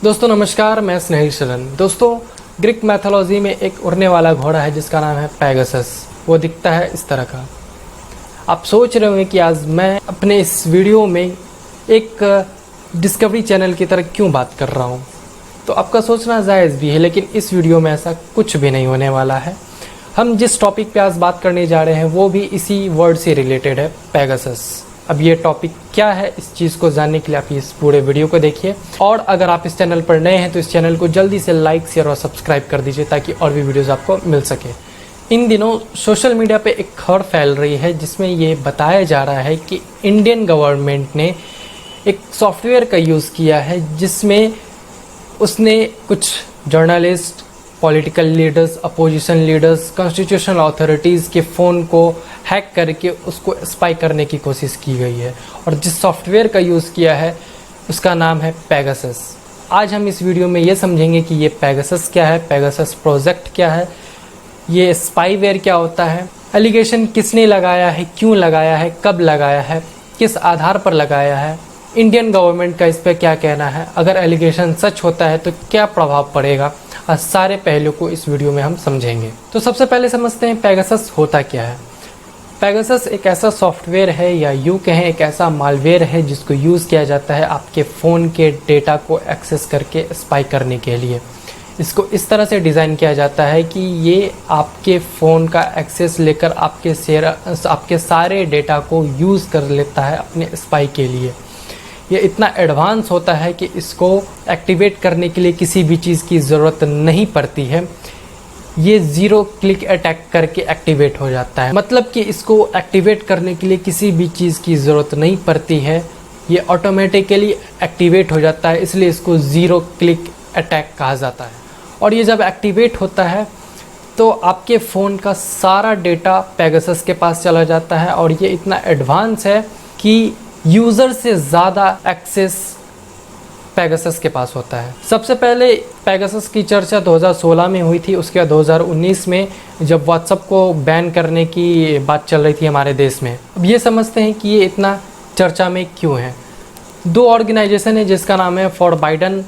दोस्तों नमस्कार, मैं स्नेहिल शरण। दोस्तों, ग्रीक मैथोलॉजी में एक उड़ने वाला घोड़ा है जिसका नाम है पेगासस। वो दिखता है इस तरह का। आप सोच रहे होंगे कि आज मैं अपने इस वीडियो में एक डिस्कवरी चैनल की तरह क्यों बात कर रहा हूँ। तो आपका सोचना जायज़ भी है, लेकिन इस वीडियो में ऐसा कुछ भी नहीं होने वाला है। हम जिस टॉपिक पे आज बात करने जा रहे हैं वो भी इसी वर्ड से रिलेटेड है, पेगासस। अब ये टॉपिक क्या है, इस चीज़ को जानने के लिए आप इस पूरे वीडियो को देखिए। और अगर आप इस चैनल पर नए हैं तो इस चैनल को जल्दी से लाइक, शेयर और सब्सक्राइब कर दीजिए ताकि और भी वीडियोस आपको मिल सके। इन दिनों सोशल मीडिया पे एक खबर फैल रही है जिसमें ये बताया जा रहा है कि इंडियन गवर्नमेंट ने एक सॉफ्टवेयर का यूज़ किया है जिसमें उसने कुछ journalist, political leaders, opposition leaders, constitutional authorities के फ़ोन को हैक करके उसको स्पाई करने की कोशिश की गई है। और जिस सॉफ्टवेयर का यूज़ किया है उसका नाम है पेगासस। आज हम इस वीडियो में ये समझेंगे कि ये पेगासस क्या है, पेगासस प्रोजेक्ट क्या है, ये स्पाईवेयर क्या होता है, एलिगेशन किसने लगाया है, क्यों लगाया है, कब लगाया है, किस आधार पर लगाया है, इंडियन गवर्नमेंट का इस पर क्या कहना है, अगर एलिगेशन सच होता है तो क्या प्रभाव पड़ेगा। सारे पहलू को इस वीडियो में हम समझेंगे। तो सबसे पहले समझते हैं पेगासस होता क्या है। पेगासस एक ऐसा सॉफ्टवेयर है या यूँ कहें एक ऐसा मालवेयर है जिसको यूज़ किया जाता है आपके फ़ोन के डेटा को एक्सेस करके स्पाई करने के लिए। इसको इस तरह से डिज़ाइन किया जाता है कि ये आपके फ़ोन का एक्सेस लेकर आपके सारे डेटा को यूज़ कर लेता है अपने स्पाई के लिए। ये इतना एडवांस होता है कि इसको एक्टिवेट करने के लिए किसी भी चीज़ की ज़रूरत नहीं पड़ती है। ये ज़ीरो क्लिक अटैक करके एक्टिवेट हो जाता है। मतलब कि इसको एक्टिवेट करने के लिए किसी भी चीज़ की ज़रूरत नहीं पड़ती है, ये ऑटोमेटिकली एक्टिवेट हो जाता है, इसलिए इसको ज़ीरो क्लिक अटैक कहा जाता है। और ये जब एक्टिवेट होता है तो आपके फ़ोन का सारा डेटा पेगासस के पास चला जाता है। और ये इतना एडवांस है कि यूज़र से ज़्यादा एक्सेस पेगासस के पास होता है। सबसे पहले पेगासस की चर्चा 2016 में हुई थी। उसके बाद 2019 में जब व्हाट्सएप को बैन करने की बात चल रही थी हमारे देश में। अब ये समझते हैं कि ये इतना चर्चा में क्यों है। दो ऑर्गेनाइजेशन है जिसका नाम है फॉरबाइडन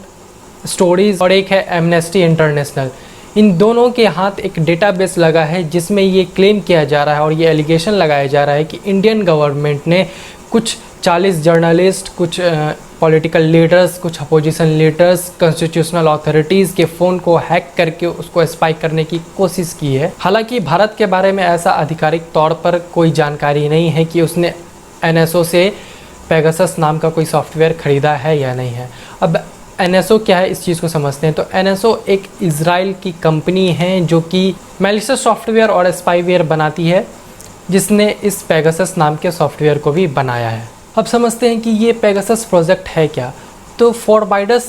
स्टोरीज और एक है एमनेस्टी इंटरनेशनल। इन दोनों के हाथ एक डेटाबेस लगा है जिसमें ये क्लेम किया जा रहा है और ये एलिगेशन लगाया जा रहा है कि इंडियन गवर्नमेंट ने कुछ 40 जर्नलिस्ट, कुछ पॉलिटिकल लीडर्स, कुछ अपोजिशन लीडर्स, कॉन्स्टिट्यूशनल अथॉरिटीज़ के फ़ोन को हैक करके उसको स्पाई करने की कोशिश की है। हालांकि भारत के बारे में ऐसा आधिकारिक तौर पर कोई जानकारी नहीं है कि उसने NSO से पेगासस नाम का कोई सॉफ्टवेयर ख़रीदा है या नहीं है। अब NSO क्या है, इस चीज़ को समझते हैं। तो NSO एक इजराइल की कंपनी है जो कि मैलिशियस सॉफ्टवेयर और स्पाईवेयर बनाती है, जिसने इस पेगासस नाम के सॉफ्टवेयर को भी बनाया है। अब समझते हैं कि ये पेगासस प्रोजेक्ट है क्या। तो फॉरबाइडन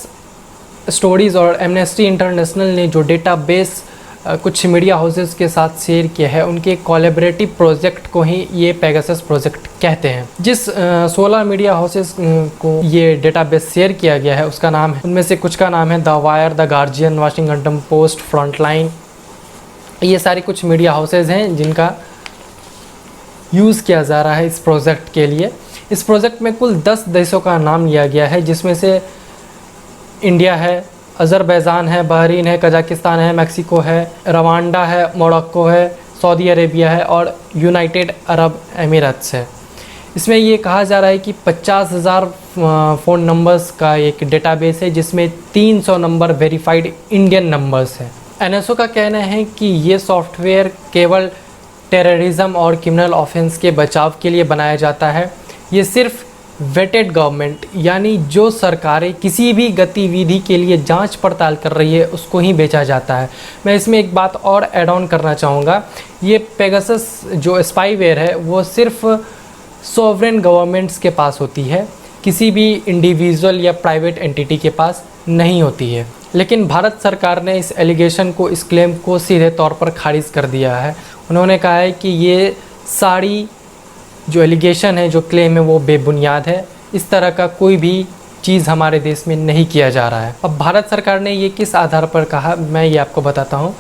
स्टोरीज़ और एमनेस्टी इंटरनेशनल ने जो डेटाबेस कुछ मीडिया हाउसेस के साथ शेयर किया है, उनके कोलैबोरेटिव प्रोजेक्ट को ही ये पेगासस प्रोजेक्ट कहते हैं। जिस 16 मीडिया हाउसेस को ये डेटाबेस शेयर किया गया है उसका नाम है, उनमें से कुछ का नाम है the wire, the guardian, Washington post, frontline. ये सारे कुछ मीडिया हाउसेज हैं जिनका यूज़ किया जा रहा है इस प्रोजेक्ट के लिए। इस प्रोजेक्ट में कुल 10 देशों का नाम लिया गया है, जिसमें से इंडिया है, अज़रबैजान है, बहरीन है, कजाकिस्तान है, मैक्सिको है, रवांडा है, मोरक्को है, सऊदी अरेबिया है और यूनाइटेड अरब एमिरेट्स है। इसमें ये कहा जा रहा है कि 50,000 फ़ोन नंबर्स का एक डेटाबेस है जिसमें 300 नंबर वेरीफाइड इंडियन नंबर्स है। NSO का कहना है कि ये सॉफ्टवेयर केवल टेररिज्म और क्रिमिनल ऑफेंस के बचाव के लिए बनाया जाता है। ये सिर्फ वेटेड गवर्नमेंट यानी जो सरकारें किसी भी गतिविधि के लिए जांच पड़ताल कर रही है उसको ही बेचा जाता है। मैं इसमें एक बात और ऐड ऑन करना चाहूँगा। ये पेगासस जो स्पाईवेयर है वो सिर्फ सॉवरेन गवर्नमेंट्स के पास होती है, किसी भी इंडिविजुअल या प्राइवेट एंटिटी के पास नहीं होती है। लेकिन भारत सरकार ने इस एलिगेशन को, इस क्लेम को सीधे तौर पर खारिज कर दिया है। उन्होंने कहा है कि ये सारी जो एलिगेशन है, जो क्लेम है, वो बेबुनियाद है। इस तरह का कोई भी चीज़ हमारे देश में नहीं किया जा रहा है। अब भारत सरकार ने ये किस आधार पर कहा, मैं ये आपको बताता हूँ।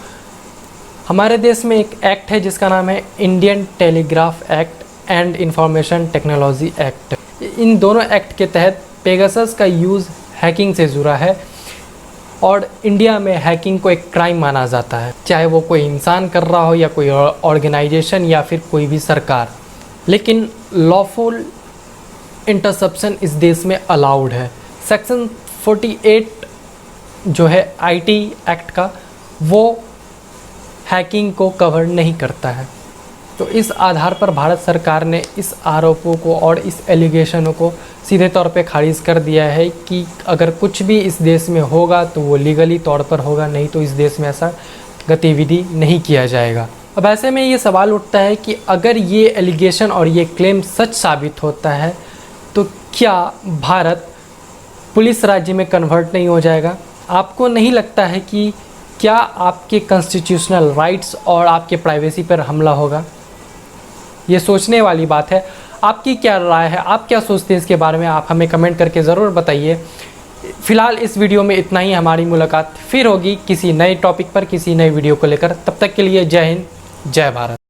हमारे देश में एक एक्ट है जिसका नाम है Indian telegraph act and information technology act. इन दोनों एक्ट के तहत पेगासस का यूज़ हैकिंग से जुड़ा है। और इंडिया में हैकिंग को एक क्राइम माना जाता है, चाहे वो कोई इंसान कर रहा हो या कोई ऑर्गेनाइजेशन या फिर कोई भी सरकार। लेकिन लॉफुल इंटरसेप्शन इस देश में अलाउड है। सेक्शन 48 जो है आईटी एक्ट का, वो हैकिंग को कवर नहीं करता है। तो इस आधार पर भारत सरकार ने इस आरोपों को और इस एलिगेशनों को सीधे तौर पे खारिज कर दिया है कि अगर कुछ भी इस देश में होगा तो वो लीगली तौर पर होगा, नहीं तो इस देश में ऐसा गतिविधि नहीं किया जाएगा। अब ऐसे में ये सवाल उठता है कि अगर ये एलिगेशन और ये क्लेम सच साबित होता है तो क्या भारत पुलिस राज्य में कन्वर्ट नहीं हो जाएगा? आपको नहीं लगता है कि क्या आपके कॉन्स्टिट्यूशनल राइट्स और आपके प्राइवेसी पर हमला होगा? ये सोचने वाली बात है। आपकी क्या राय है, आप क्या सोचते हैं इसके बारे में? आप हमें कमेंट करके ज़रूर बताइए। फ़िलहाल इस वीडियो में इतना ही। हमारी मुलाकात फिर होगी किसी नए टॉपिक पर, किसी नए वीडियो को लेकर। तब तक के लिए जय हिंद, जय भारत।